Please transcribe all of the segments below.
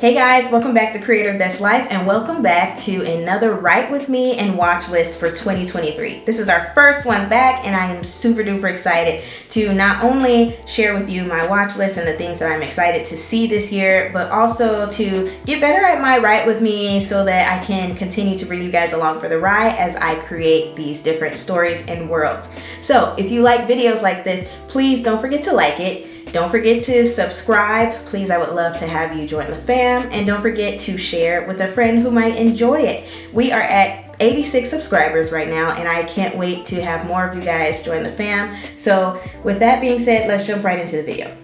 Hey guys, welcome back to Creator Best Life and welcome back to another Write With Me and Watch List for 2023. This is our first one back and I am super duper excited to not only share with you my watch list and the things that I'm excited to see this year, but also to get better at my Write With Me so that I can continue to bring you guys along for the ride as I create these different stories and worlds. So if you like videos like this, please don't forget to like it. Don't forget to subscribe. Please, I would love to have you join the fam. And don't forget to share with a friend who might enjoy it. We are at 86 subscribers right now, and I can't wait to have more of you guys join the fam. So with that being said, let's jump right into the video.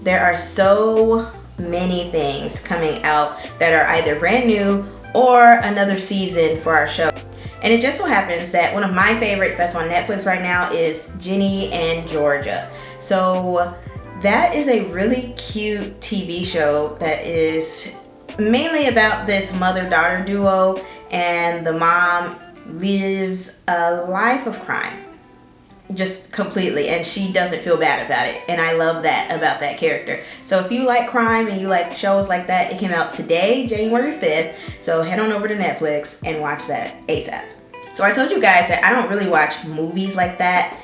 There are so many things coming out that are either brand new or another season for our show. And it just so happens that one of my favorites that's on Netflix right now is Ginny and Georgia. So that is a really cute TV show that is mainly about this mother-daughter duo, and the mom lives a life of crime just completely, and she doesn't feel bad about it, and I love that about that character. So if you like crime and you like shows like that, it came out today, January 5th, so head on over to Netflix and watch that ASAP. So I told you guys that I don't really watch movies like that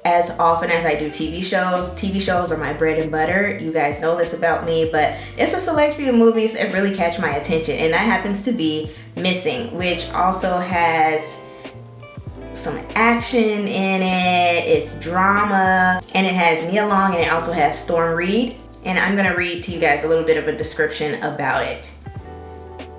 as often as I do TV shows. TV shows are my bread and butter. You guys know this about me, but it's a select few movies that really catch my attention, and that happens to be Missing, which also has some action in it, it's drama, and it has Nia Long, and it also has Storm Reed. And I'm gonna read to you guys a little bit of a description about it.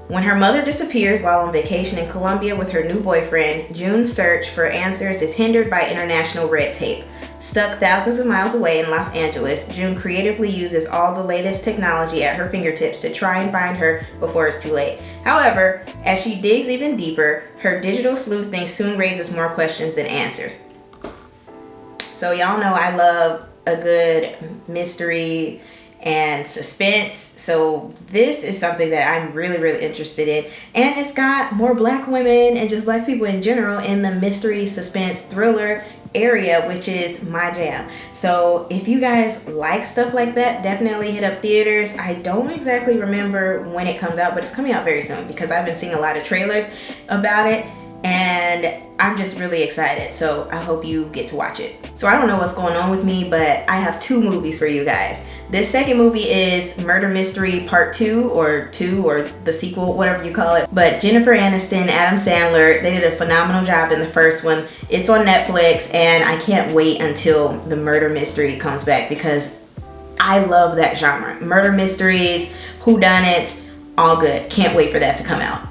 When her mother disappears while on vacation in Colombia with her new boyfriend, June's search for answers is hindered by international red tape. Stuck thousands of miles away in Los Angeles, June creatively uses all the latest technology at her fingertips to try and find her before it's too late. However, as she digs even deeper, her digital sleuthing soon raises more questions than answers. So y'all know I love a good mystery and suspense, so this is something that I'm really interested in, and it's got more black women and just black people in general in the mystery, suspense, thriller area, which is my jam. So if you guys like stuff like that, definitely hit up theaters. I don't exactly remember when it comes out, but it's coming out very soon because I've been seeing a lot of trailers about it, and I'm just really excited, so I hope you get to watch it. So I don't know what's going on with me, but I have two movies for you guys. This second movie is Murder Mystery Part 2 or the sequel, whatever you call it. But Jennifer Aniston, Adam Sandler, they did a phenomenal job in the first one. It's on Netflix, and I can't wait until the murder mystery comes back because I love that genre. Murder mysteries, whodunits, all good. Can't wait for that to come out.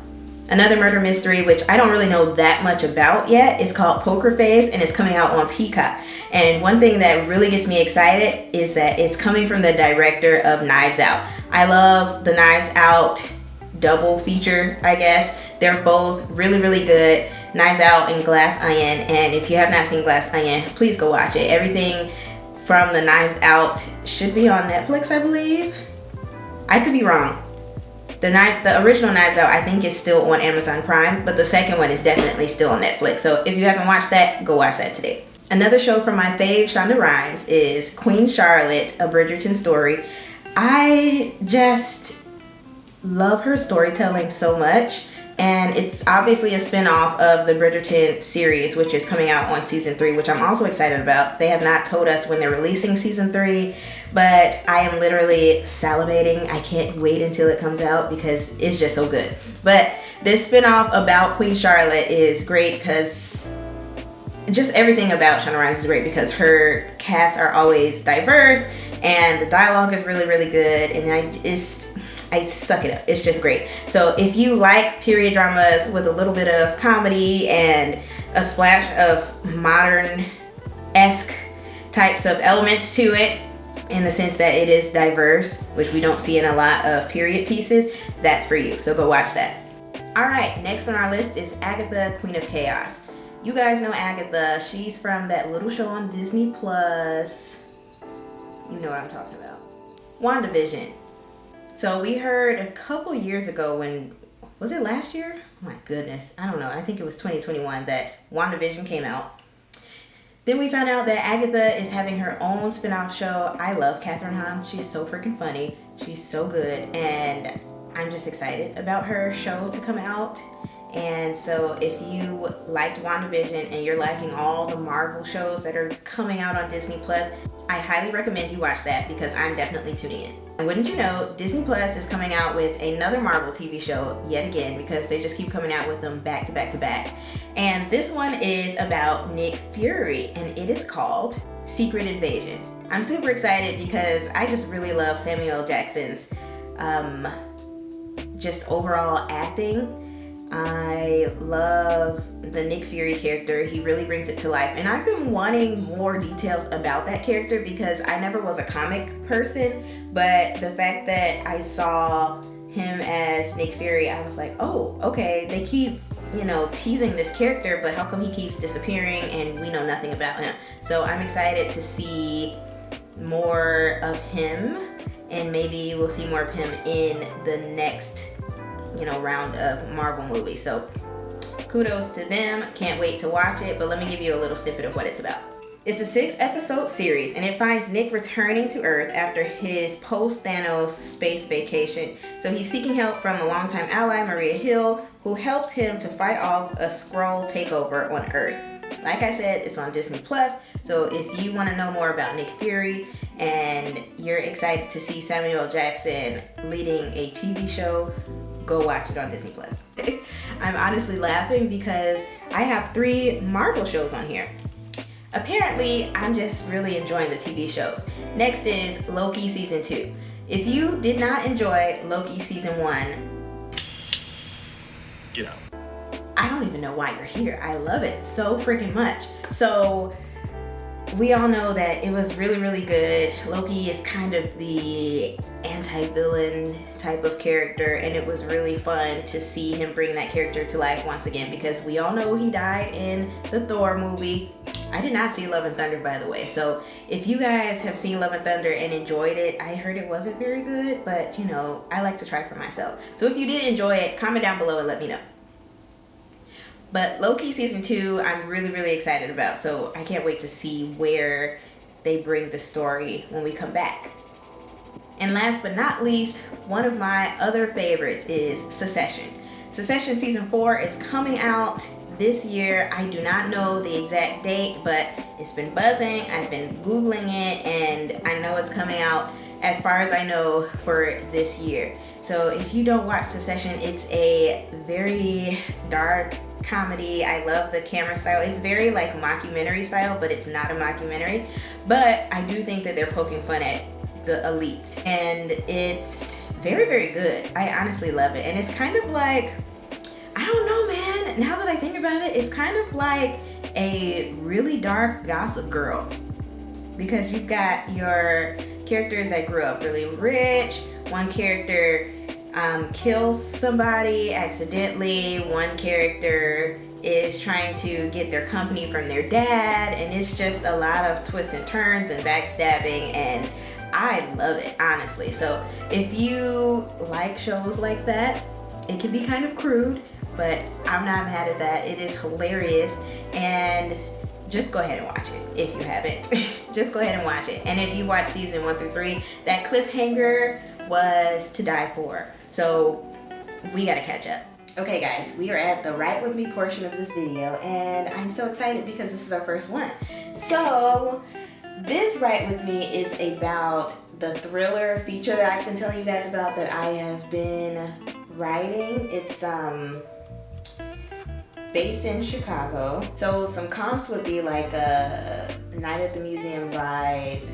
Another murder mystery, which I don't really know that much about yet, is called Poker Face, and it's coming out on Peacock. And one thing that really gets me excited is that it's coming from the director of Knives Out. I love the Knives Out double feature, I guess. They're both really good. Knives Out and Glass Onion, and if you have not seen Glass Onion, please go watch it. Everything from the Knives Out should be on Netflix, I believe. I could be wrong. The original Knives Out, I think, is still on Amazon Prime, but the second one is definitely still on Netflix. So if you haven't watched that, go watch that today. Another show from my fave, Shonda Rhimes, is Queen Charlotte, A Bridgerton Story. I just love her storytelling so much, and it's obviously a spin-off of the Bridgerton series, which is coming out on season 3, which I'm also excited about. They have not told us when they're releasing season 3, but I am literally salivating. I can't wait until it comes out because it's just so good. But this spin-off about Queen Charlotte is great because just everything about Shonda Rhimes is great because her casts are always diverse and the dialogue is really good, and I suck it up. It's just great. So if you like period dramas with a little bit of comedy and a splash of modern-esque types of elements to it, in the sense that it is diverse, which we don't see in a lot of period pieces, that's for you. So go watch that. All right, next on our list is Agatha, Queen of Chaos. You guys know Agatha. She's from that little show on Disney Plus. You know what I'm talking about. WandaVision. So we heard a couple years ago when, was it last year? Oh my goodness, I don't know. I think it was 2021 that WandaVision came out. Then we found out that Agatha is having her own spin-off show. I love Kathryn Hahn. She's so freaking funny. She's so good, and I'm just excited about her show to come out. And so if you liked WandaVision and you're liking all the Marvel shows that are coming out on Disney Plus, I highly recommend you watch that because I'm definitely tuning in. And wouldn't you know, Disney Plus is coming out with another Marvel TV show yet again, because they just keep coming out with them back to back to back. And this one is about Nick Fury, and it is called Secret Invasion. I'm super excited because I just really love Samuel L. Jackson's just overall acting. I love the Nick Fury character. He really brings it to life. And I've been wanting more details about that character because I never was a comic person, but the fact that I saw him as Nick Fury, I was like, oh, okay, they keep, you know, teasing this character, but how come he keeps disappearing and we know nothing about him? So I'm excited to see more of him, and maybe we'll see more of him in the next, you know, round of Marvel movies. So kudos to them. Can't wait to watch it, but let me give you a little snippet of what it's about. It's a 6-episode series, and it finds Nick returning to Earth after his post-Thanos space vacation. So he's seeking help from a longtime ally, Maria Hill, who helps him to fight off a Skrull takeover on Earth. Like I said, it's on Disney Plus. So if you want to know more about Nick Fury and you're excited to see Samuel L. Jackson leading a TV show, go watch it on Disney Plus. I'm honestly laughing because I have 3 Marvel shows on here. Apparently, I'm just really enjoying the TV shows. Next is Loki Season 2. If you did not enjoy Loki Season 1, get out. I don't even know why you're here. I love it so freaking much. So we all know that it was really, really good. Loki is kind of the anti-villain type of character, and it was really fun to see him bring that character to life once again, because we all know he died in the Thor movie. I did not see Love and Thunder, by the way, so if you guys have seen Love and Thunder and enjoyed it, I heard it wasn't very good, but you know, I like to try for myself. So if you did enjoy it, comment down below and let me know. But Loki Season 2, I'm really, really excited about, so I can't wait to see where they bring the story when we come back. And last but not least, one of my other favorites is Succession. Succession Season 4 is coming out this year. I do not know the exact date, but it's been buzzing. I've been Googling it, and I know it's coming out, as far as I know, for this year. So if you don't watch Succession, it's a very dark comedy. I love the camera style. It's very like mockumentary style, but it's not a mockumentary. But I do think that they're poking fun at the elite, and it's very, very good. I honestly love it. And it's kind of like, I don't know, man, now that I think about it, it's kind of like a really dark Gossip Girl, because you've got your characters that grew up really rich. One character kills somebody accidentally. One character is trying to get their company from their dad, and it's just a lot of twists and turns and backstabbing, and I love it, honestly. So if you like shows like that, it can be kind of crude, but I'm not mad at that. It is hilarious, and just go ahead and watch it if you haven't. Just go ahead and watch it. And if you watch season 1 through 3, that cliffhanger was to die for. So we gotta catch up. Okay guys, we are at the Write With Me portion of this video, and I'm so excited because this is our first one. So this Write With Me is about the thriller feature that I've been telling you guys about that I have been writing. It's based in Chicago. So some comps would be like a Night at the Museum vibe,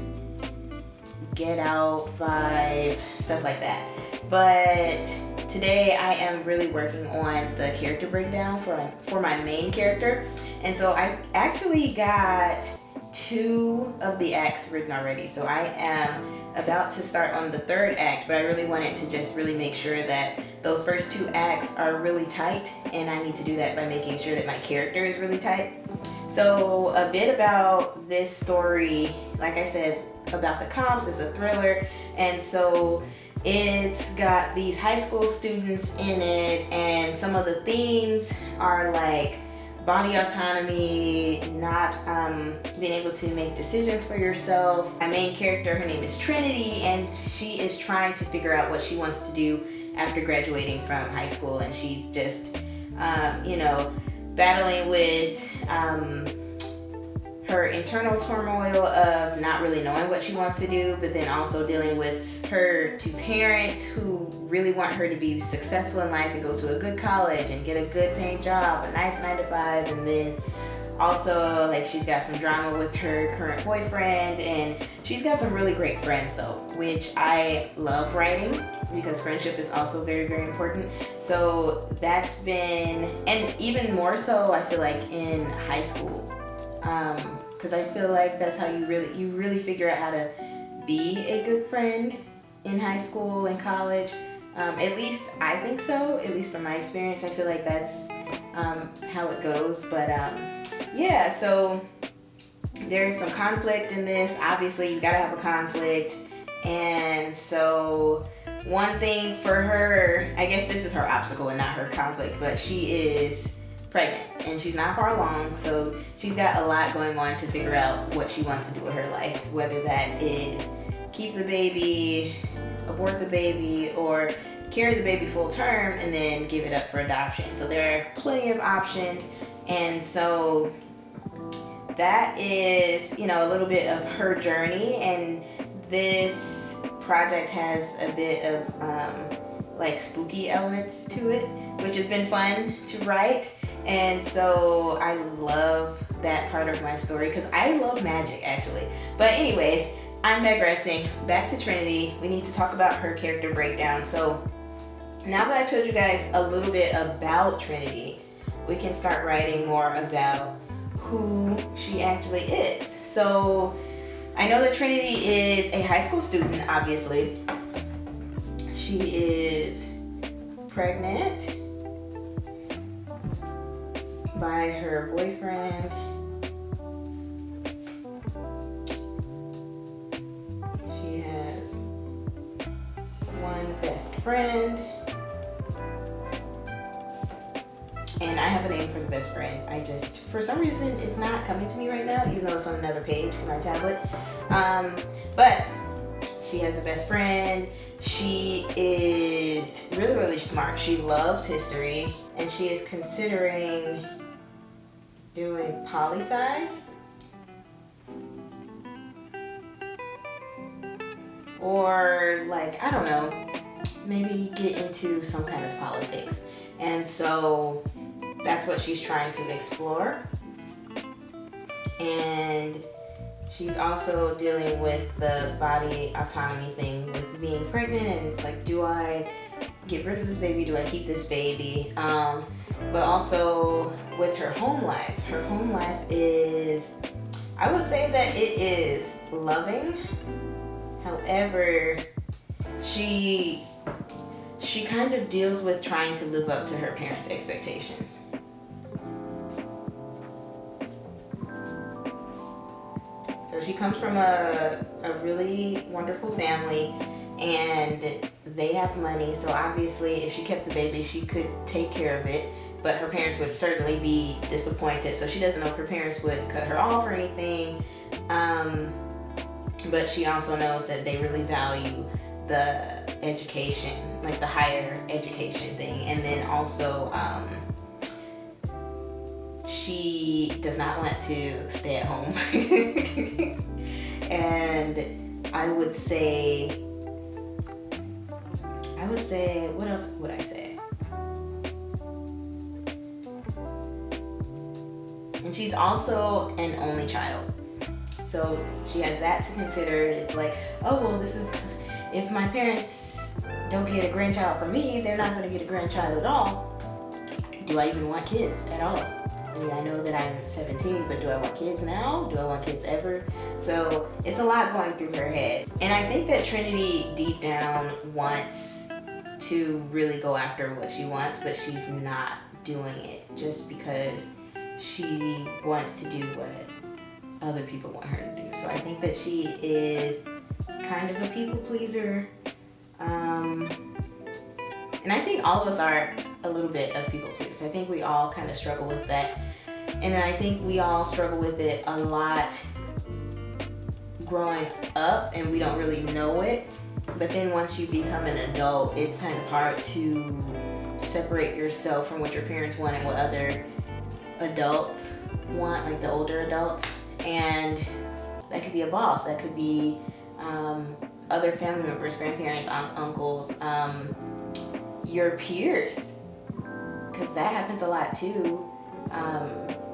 Get Out vibe, stuff like that. But today I am really working on the character breakdown for my main character. And so I actually got 2 of the acts written already. So I am about to start on the 3rd act, but I really wanted to just really make sure that those first 2 acts are really tight, and I need to do that by making sure that my character is really tight. So a bit about this story, like I said, about the comps, it's a thriller, and so it's got these high school students in it, and some of the themes are like body autonomy, not being able to make decisions for yourself. My main character, her name is Trinity, and she is trying to figure out what she wants to do after graduating from high school, and she's just, battling with her internal turmoil of not really knowing what she wants to do, but then also dealing with her two parents who really want her to be successful in life and go to a good college and get a good paying job, a nice 9 to 5, and then also like she's got some drama with her current boyfriend, and she's got some really great friends though, which I love writing because friendship is also very, very important. So that's been, and even more so I feel like in high school, because I feel like that's how you really figure out how to be a good friend in high school and college. At least I think so, at least from my experience. I feel like that's how it goes. But yeah, so there's some conflict in this. Obviously you gotta have a conflict. And so one thing for her, I guess this is her obstacle and not her conflict, but she is pregnant and she's not far along, so she's got a lot going on to figure out what she wants to do with her life, whether that is keep the baby, abort the baby, or carry the baby full term and then give it up for adoption. So there are plenty of options, and so that is, a little bit of her journey. And this project has a bit of like spooky elements to it, which has been fun to write. And so I love that part of my story because I love magic actually. But anyways, I'm digressing. Back to Trinity. We need to talk about her character breakdown. So now that I told you guys a little bit about Trinity, we can start writing more about who she actually is. So I know that Trinity is a high school student, obviously. She is pregnant by her boyfriend. She has one best friend. And I have a name for the best friend. I just, for some reason, it's not coming to me right now, even though it's on another page in my tablet. But she has a best friend. She is really, really smart. She loves history, and she is considering doing poli-sci, or like, I don't know, maybe get into some kind of politics. And so that's what she's trying to explore. And she's also dealing with the body autonomy thing with being pregnant, and it's like, do I get rid of this baby? Do I keep this baby? But also with her home life. Her home life is, I would say that it is loving. However, she kind of deals with trying to live up to her parents' expectations. So she comes from a really wonderful family, and they have money. So obviously if she kept the baby, she could take care of it, but her parents would certainly be disappointed. So she doesn't know if her parents would cut her off or anything. But she also knows that they really value the education, like the higher education thing. And then also, she does not want to stay at home. And I would say, what else would I say? And she's also an only child. So she has that to consider. It's like, oh, well, this is, if my parents don't get a grandchild for me, they're not going to get a grandchild at all. Do I even want kids at all? I mean, I know that I'm 17, but do I want kids now? Do I want kids ever? So it's a lot going through her head. And I think that Trinity deep down wants to really go after what she wants, but she's not doing it just because she wants to do what other people want her to do. So I think that she is kind of a people pleaser. And I think all of us are a little bit of people pleasers. I think we all kind of struggle with that. And I think we all struggle with it a lot growing up, and we don't really know it. But then once you become an adult, it's kind of hard to separate yourself from what your parents want and what other adults want, like the older adults. And that could be a boss, that could be other family members, grandparents, aunts, uncles, your peers, because that happens a lot too.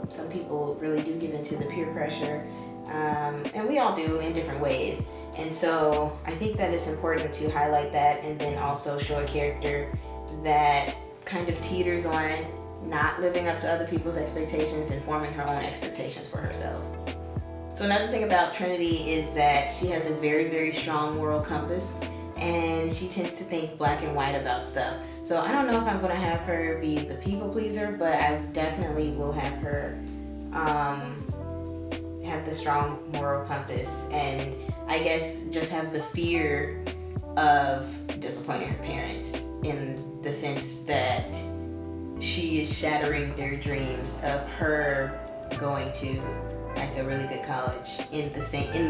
Some people really do give into the peer pressure, and we all do in different ways. And so I think that it's important to highlight that, and then also show a character that kind of teeters on not living up to other people's expectations and forming her own expectations for herself. So another thing about Trinity is that she has a very, very strong moral compass, and she tends to think black and white about stuff. So I don't know if I'm going to have her be the people pleaser, but I definitely will have her have the strong moral compass, and I guess just have the fear of disappointing her parents, in the sense that she is shattering their dreams of her going to like a really good college in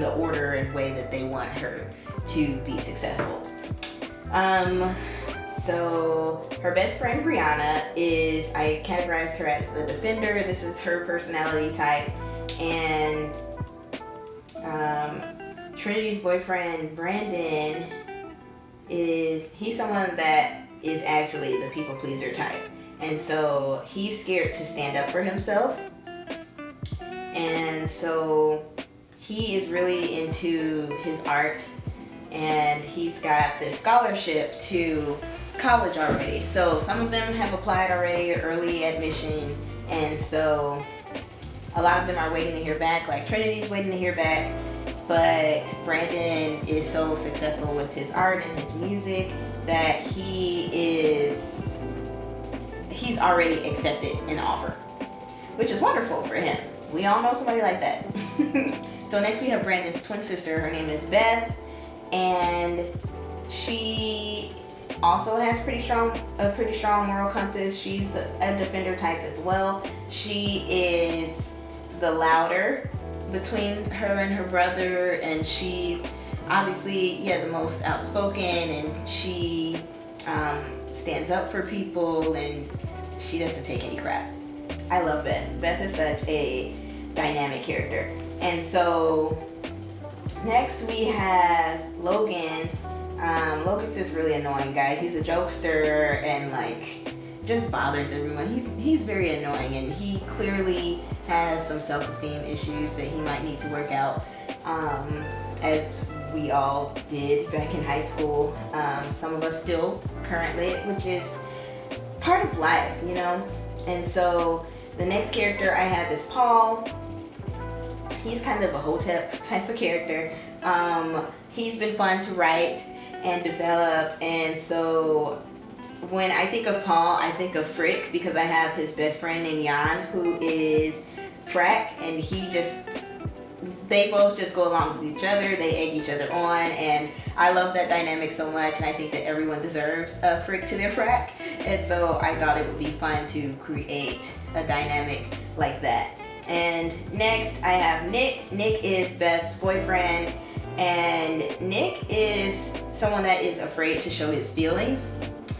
the order and way that they want her to be successful. So her best friend Brianna I categorized her as the defender. This is her personality type. And Trinity's boyfriend Brandon he's someone that is actually the people pleaser type. And so he's scared to stand up for himself. And so he is really into his art, and he's got this scholarship to college already. So some of them have applied already, early admission, and so a lot of them are waiting to hear back, like Trinity's waiting to hear back. But Brandon is so successful with his art and his music that he's already accepted an offer, which is wonderful for him. We all know somebody like that. So next we have Brandon's twin sister. Her name is Beth, and she also has a pretty strong moral compass. She's a defender type as well. She is the louder between her and her brother, and she obviously the most outspoken, and she stands up for people, and she doesn't take any crap. I love Beth. Beth is such a dynamic character. And so next we have Logan. Logan's this really annoying guy. He's a jokester and like just bothers everyone. He's very annoying, and he clearly has some self-esteem issues that he might need to work out, as we all did back in high school. Some of us still currently, which is part of life, you know. And so the next character I have is Paul. He's kind of a Hotep type of character. He's been fun to write and develop, and so when I think of Paul, I think of Frick, because I have his best friend named Jan, who is Frack, and they both just go along with each other. They egg each other on, and I love that dynamic so much, and I think that everyone deserves a Frick to their Frack, and so I thought it would be fun to create a dynamic like that. And next I have Nick. Nick is Beth's boyfriend, and Nick is someone that is afraid to show his feelings.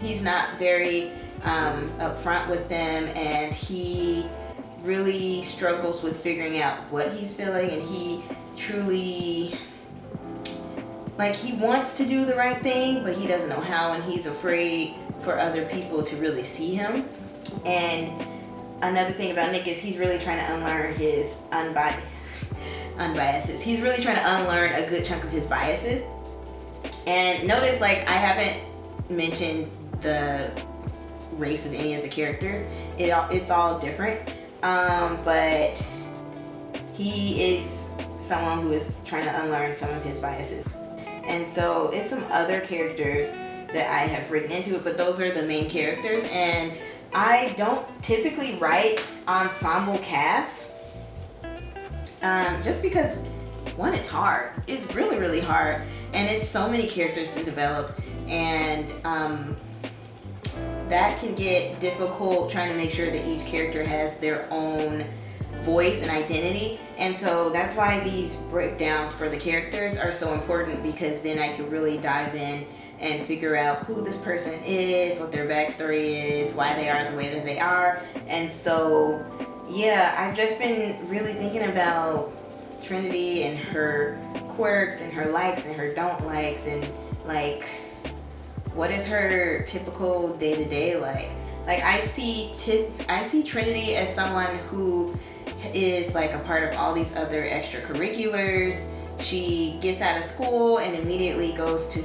He's not very upfront with them, and he really struggles with figuring out what he's feeling, and he truly, like, he wants to do the right thing, but he doesn't know how, and he's afraid for other people to really see him. And another thing about Nick is he's really trying to unlearn his unbiases. He's really trying to unlearn a good chunk of his biases. And notice, like, I haven't mentioned the race of any of the characters. It's all different. But he is someone who is trying to unlearn some of his biases. And so it's some other characters that I have written into it, but those are the main characters. And I don't typically write ensemble casts, just because, one, it's hard. It's really, really hard. And it's so many characters to develop, and that can get difficult, trying to make sure that each character has their own voice and identity. And so that's why these breakdowns for the characters are so important, because then I can really dive in and figure out who this person is, what their backstory is, why they are the way that they are. And so, yeah, I've just been really thinking about Trinity and her quirks and her likes and her don't likes, and like, what is her typical day-to-day like? Like, I see Trinity as someone who is like a part of all these other extracurriculars. She gets out of school and immediately goes to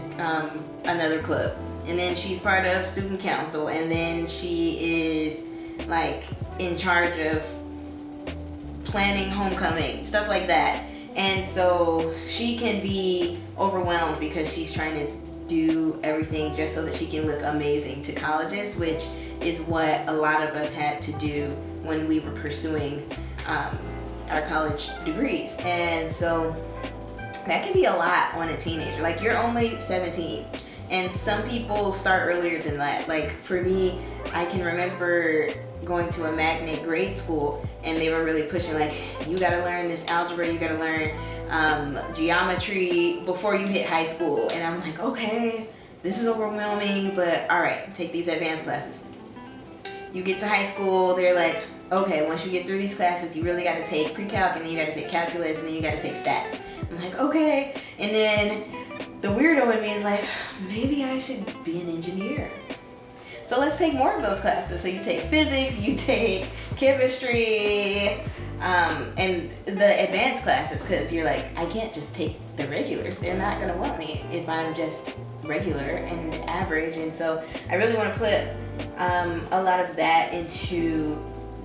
another club, and then she's part of student council, and then she is like in charge of planning homecoming, stuff like that. And so she can be overwhelmed because she's trying to do everything just so that she can look amazing to colleges, which is what a lot of us had to do when we were pursuing our college degrees. And so that can be a lot on a teenager. Like, you're only 17, and some people start earlier than that. Like, for me, I can remember going to a magnet grade school, and they were really pushing, like, you gotta learn this algebra, you gotta learn geometry before you hit high school. And I'm like, okay, this is overwhelming, but all right, take these advanced classes. You get to high school, they're like, okay, once you get through these classes, you really gotta take pre-calc, and then you gotta take calculus, and then you gotta take stats. I'm like, okay. And then the weirdo in me is like, maybe I should be an engineer. So let's take more of those classes. So you take physics, you take chemistry, and the advanced classes, because you're like, I can't just take the regulars. They're not gonna want me if I'm just regular and average. And so I really want to put a lot of that into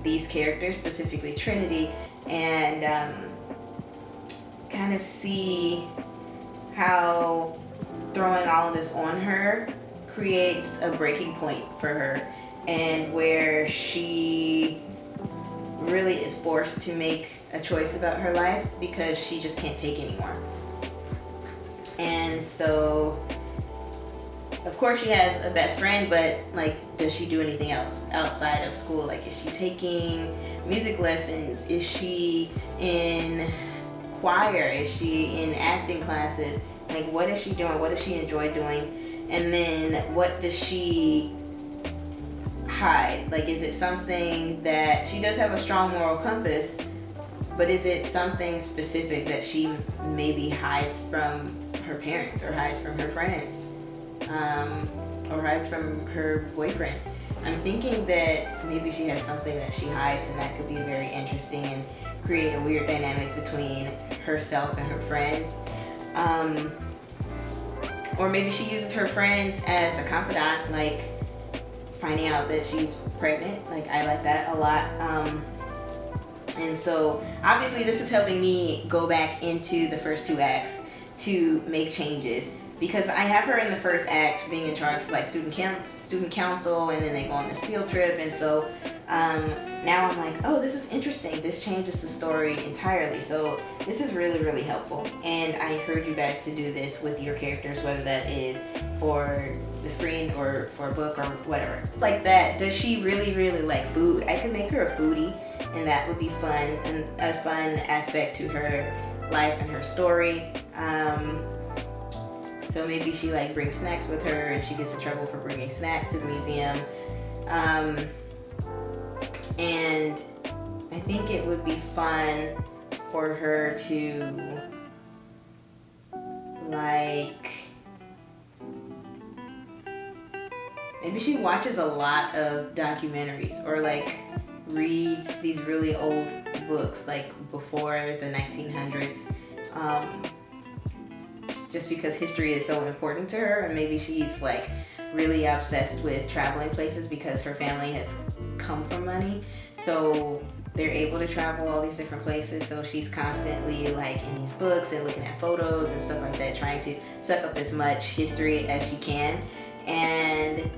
these characters, specifically Trinity, and kind of see how throwing all of this on her creates a breaking point for her, and where she really is forced to make a choice about her life because she just can't take anymore. And so, of course, she has a best friend, but like, does she do anything else outside of school? Like, is she taking music lessons? Is she in choir? Is she in acting classes? Like, what is she doing? What does she enjoy doing? And then what does she hide? Like, is it something that she does have a strong moral compass, but is it something specific that she maybe hides from her parents, or hides from her friends, or hides from her boyfriend? I'm thinking that maybe she has something that she hides, and that could be very interesting and create a weird dynamic between herself and her friends. Or maybe she uses her friends as a confidant, like finding out that she's pregnant. Like, I like that a lot. And so obviously this is helping me go back into the first two acts to make changes, because I have her in the first act being in charge of like student council, and then they go on this field trip. And so now I'm like, oh, this is interesting. This changes the story entirely. So this is really, really helpful. And I encourage you guys to do this with your characters, whether that is for the screen or for a book or whatever. Like that, does she really, really like food? I could make her a foodie, and that would be fun, and a fun aspect to her life and her story. So maybe she like brings snacks with her, and she gets in trouble for bringing snacks to the museum. And I think it would be fun for her to like, maybe she watches a lot of documentaries, or like reads these really old books, like before the 1900s, just because history is so important to her. And maybe she's like really obsessed with traveling places because her family has come from money, so they're able to travel all these different places. So she's constantly like in these books and looking at photos and stuff like that, trying to suck up as much history as she can. And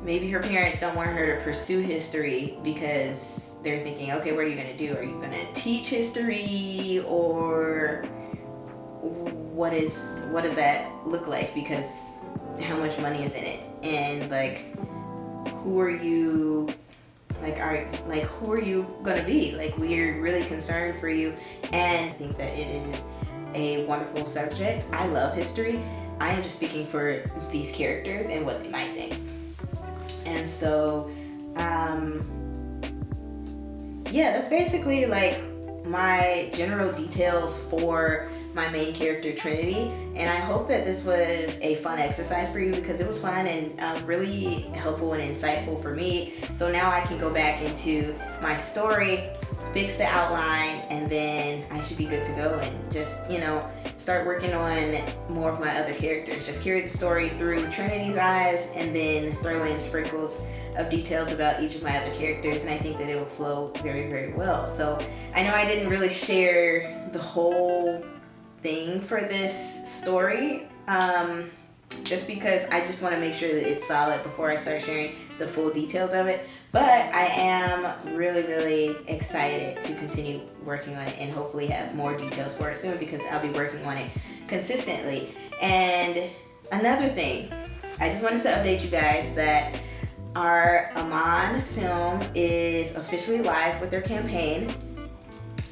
maybe her parents don't want her to pursue history because they're thinking, okay, what are you going to do? Are you going to teach history, or what does that look like? Because how much money is in it? And like, who are you like who are you gonna be? Like, we're really concerned for you, and I think that it is a wonderful subject. I love history. I am just speaking for these characters and what they might think. And so, yeah, that's basically like my general details for my main character Trinity, and I hope that this was a fun exercise for you, because it was fun and really helpful and insightful for me. So now I can go back into my story, fix the outline, and then I should be good to go and just, you know, start working on more of my other characters. Just carry the story through Trinity's eyes and then throw in sprinkles of details about each of my other characters, and I think that it will flow very, very well. So I know I didn't really share the whole thing for this story, just because I just want to make sure that it's solid before I start sharing the full details of it. But I am really, really excited to continue working on it and hopefully have more details for it soon, because I'll be working on it consistently. And another thing, I just wanted to update you guys that our Amon film is officially live with their campaign.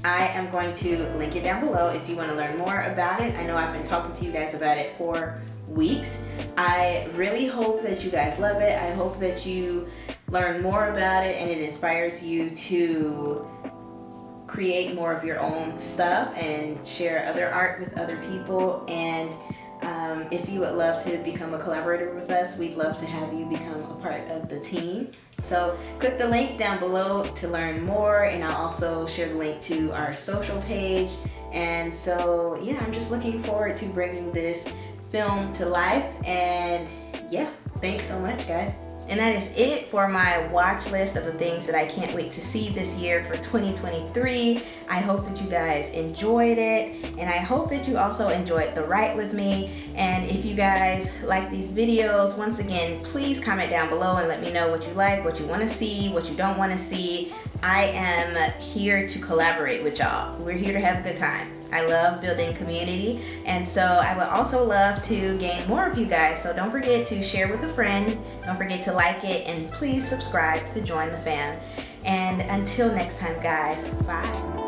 I am going to link it down below if you want to learn more about it. I know I've been talking to you guys about it for weeks. I really hope that you guys love it. I hope that you learn more about it and it inspires you to create more of your own stuff and share other art with other people. And if you would love to become a collaborator with us, we'd love to have you become a part of the team. So click the link down below to learn more, and I'll also share the link to our social page. And so yeah, I'm just looking forward to bringing this film to life. And yeah, thanks so much, guys. And that is it for my watch list of the things that I can't wait to see this year for 2023. I hope that you guys enjoyed it, and I hope that you also enjoyed the write with me. And if you guys like these videos, once again, please comment down below and let me know what you like, what you want to see, what you don't want to see. I am here to collaborate with y'all. We're here to have a good time. I love building community, and so I would also love to gain more of you guys. So don't forget to share with a friend, don't forget to like it, and please subscribe to join the fam. And until next time, guys, bye.